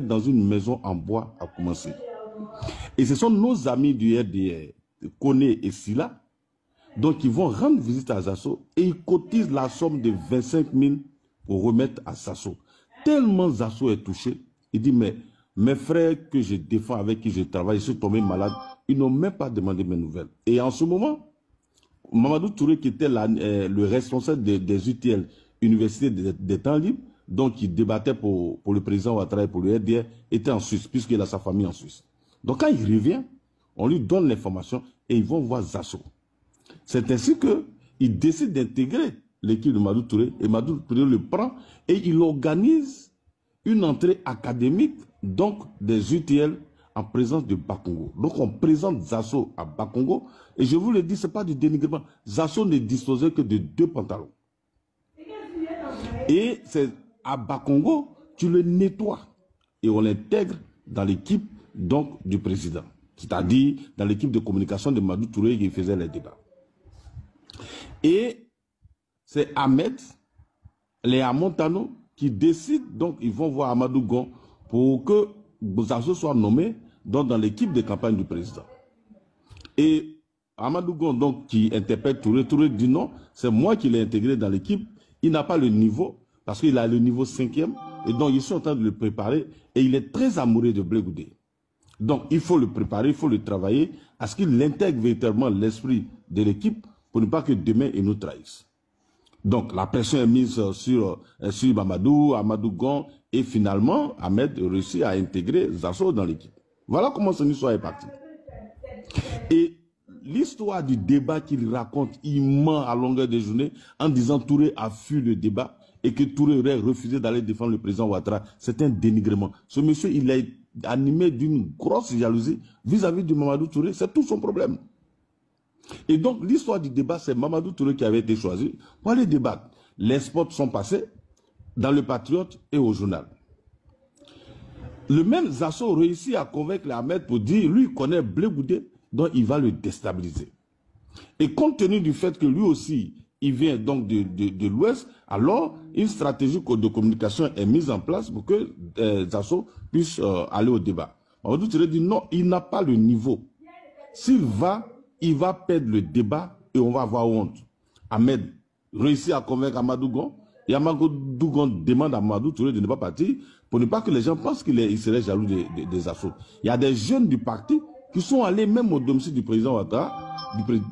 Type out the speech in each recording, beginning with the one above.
dans une maison en bois a commencé. Et ce sont nos amis du RDR, Koné et Silla, donc ils vont rendre visite à Zasso et ils cotisent la somme de 25 000 pour remettre à Zasso. Tellement Zasso est touché, il dit mais mes frères que je défends, avec qui je travaille, ils sont tombés malades, ils n'ont même pas demandé mes nouvelles. Et en ce moment, Mamadou Touré, qui était le responsable des UTL, Université des temps libres, donc il débattait pour le président Ouattara et pour le RDR, était en Suisse, puisqu'il a sa famille en Suisse. Donc quand il revient, on lui donne l'information et ils vont voir Zasso. C'est ainsi qu'il décide d'intégrer l'équipe de Mamadou Touré, et Mamadou Touré le prend et il organise une entrée académique, donc des UTL, en présence de Bakongo. Donc on présente Zasso à Bakongo, et je vous le dis, ce n'est pas du dénigrement. Zasso ne disposait que de 2 pantalons. Et c'est à Bakongo, tu le nettoies, et on l'intègre dans l'équipe donc du président. C'est-à-dire dans l'équipe de communication de Mamadou Touré qui faisait les débats. Et c'est Ahmed, Léa Montano, qui décident, donc ils vont voir Amadou Gon pour que Zasso soit nommé dans l'équipe de campagne du président. Et Amadou Gon, donc, qui interprète Touré, Touré dit non, c'est moi qui l'ai intégré dans l'équipe, il n'a pas le niveau, parce qu'il a le niveau 5e, et donc ils sont en train de le préparer, et il est très amoureux de Blé Goudé. Donc il faut le préparer, il faut le travailler, à ce qu'il intègre véritablement l'esprit de l'équipe, pour ne pas que demain il nous trahisse. Donc la pression est mise sur Amadou Gon, et finalement Ahmed réussit à intégrer Zasso dans l'équipe. Voilà comment cette histoire est partie. Et l'histoire du débat qu'il raconte, il ment à longueur de journée en disant Touré a fui le débat et que Touré aurait refusé d'aller défendre le président Ouattara. C'est un dénigrement. Ce monsieur, il est animé d'une grosse jalousie vis-à-vis de Mamadou Touré. C'est tout son problème. Et donc, l'histoire du débat, c'est Mamadou Touré qui avait été choisi pour aller débattre. Les spots sont passés dans le Patriote et au journal. Le même Zasso réussit à convaincre Ahmed pour dire, lui, il connaît Blé Goudé, donc il va le déstabiliser. Et compte tenu du fait que lui aussi, il vient donc de l'Ouest, alors une stratégie de communication est mise en place pour que Zasso puisse aller au débat. Mamadou Touré dit non, il n'a pas le niveau. S'il va, il va perdre le débat et on va avoir honte. Ahmed réussit à convaincre Amadou Gon, et Amadou Gon demande à Mamadou Touré de ne pas partir pour ne pas que les gens pensent qu'il serait jaloux des assauts. Il y a des jeunes du parti qui sont allés même au domicile du président Ouattara,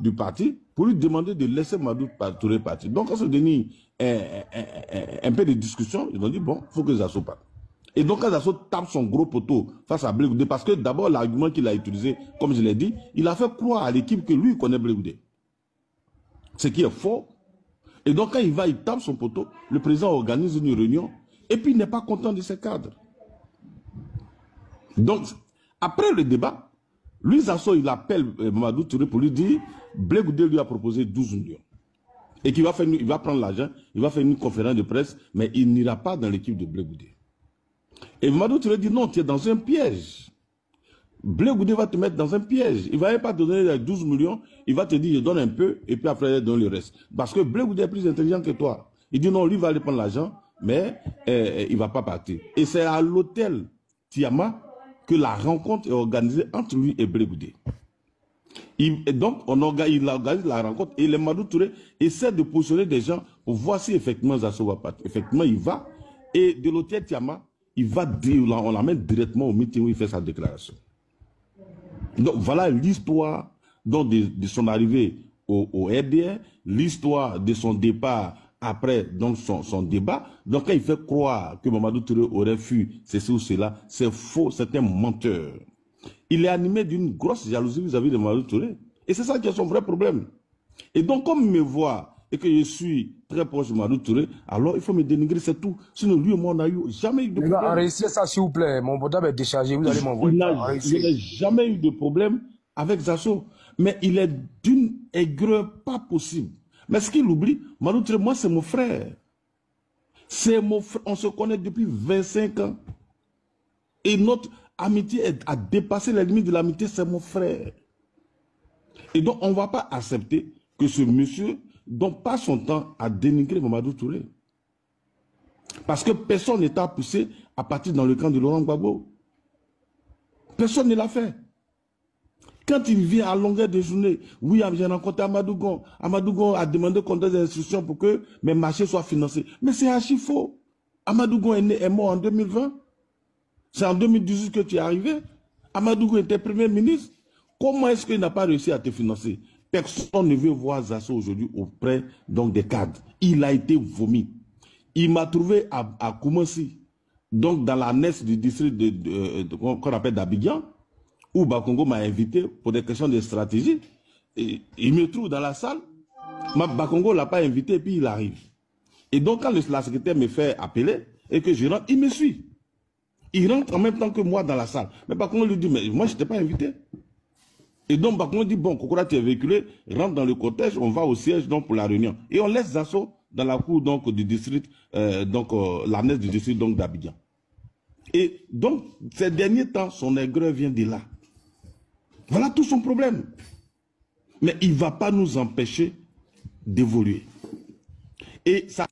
du parti, pour lui demander de laisser Mamadou Touré partir. Donc, quand on se donne un peu de discussion, ils ont dit, bon, il faut que Zasso parte. Et donc, quand Zasso tape son gros poteau face à Blé Goudé, parce que d'abord, l'argument qu'il a utilisé, comme je l'ai dit, il a fait croire à l'équipe que lui, il connaît Blé Goudé. Ce qui est faux. Et donc, quand il va, il tape son poteau, le président organise une réunion, et puis il n'est pas content de ses cadres. Donc, après le débat, lui, Zasso, il appelle Mamadou Touré pour lui dire, Blé Goudé lui a proposé 12 millions. Et qu'il va il va prendre l'argent, il va faire une conférence de presse, mais il n'ira pas dans l'équipe de Blé Goudé. Et Mamadou Touré dit non, tu es dans un piège. Blé Goudé va te mettre dans un piège. Il ne va même pas te donner 12 millions, il va te dire je donne un peu et puis après il donne le reste. Parce que Blé Goudé est plus intelligent que toi. Il dit non, lui va aller prendre l'argent, mais il ne va pas partir. Et c'est à l'hôtel Tiama que la rencontre est organisée entre lui et Blé Goudé. Et donc, il organise la rencontre et le Mamadou Touré essaie de positionner des gens pour voir si effectivement Zasso va partir. Effectivement, il va. Et de l'hôtel Tiama, il va dire, on l'amène directement au meeting où il fait sa déclaration. Donc voilà l'histoire de son arrivée au RDR, l'histoire de son départ après donc son débat. Donc quand il fait croire que Mamadou Touré aurait fui ceci ou cela, c'est faux, c'est un menteur. Il est animé d'une grosse jalousie vis-à-vis de Mamadou Touré. Et c'est ça qui est son vrai problème. Et donc comme il me voit et que je suis très proche de Mamadou Touré, alors il faut me dénigrer, c'est tout. Sinon, lui et moi, on n'a jamais eu de problème. Enregistrez ça, s'il vous plaît. Mon portable est déchargé, vous allez m'envoyer. Il n'a jamais eu de problème avec Zasso. Mais il est d'une aigreur pas possible. Mais ce qu'il oublie, Mamadou Touré, moi, c'est mon frère. C'est mon frère. On se connaît depuis 25 ans. Et notre amitié a dépassé les limites de l'amitié, c'est mon frère. Et donc, on ne va pas accepter que ce monsieur donc pas son temps à dénigrer Mamadou Touré. Parce que personne n'est poussé à partir dans le camp de Laurent Gbagbo. Personne ne l'a fait. Quand il vient à longueur de journée, oui, j'ai rencontré Amadou Gon. Amadou Gon a demandé qu'on donne des instructions pour que mes marchés soient financés. Mais c'est archi faux. Amadou Gon est mort en 2020. C'est en 2018 que tu es arrivé. Amadou Gon était Premier ministre. Comment est-ce qu'il n'a pas réussi à te financer? Personne ne veut voir Zasso aujourd'hui auprès donc, des cadres. Il a été vomi. Il m'a trouvé à Koumassi, donc dans la NES du district qu'on appelle d'Abidjan, où Bakongo m'a invité pour des questions de stratégie. Et il me trouve dans la salle. Bakongo ne l'a pas invité et puis il arrive. Et donc quand la secrétaire me fait appeler et que je rentre, il me suit. Il rentre en même temps que moi dans la salle. Mais Bakongo lui dit, mais moi je ne t'ai pas invité. Et donc Bakongo dit, bon, Kokora tu es véhiculé, rentre dans le cortège, on va au siège donc, pour la réunion. Et on laisse Zasso dans la cour donc, du district, la NES du district d'Abidjan. Et donc, ces derniers temps, son aigreur vient de là. Voilà tout son problème. Mais il ne va pas nous empêcher d'évoluer. Et ça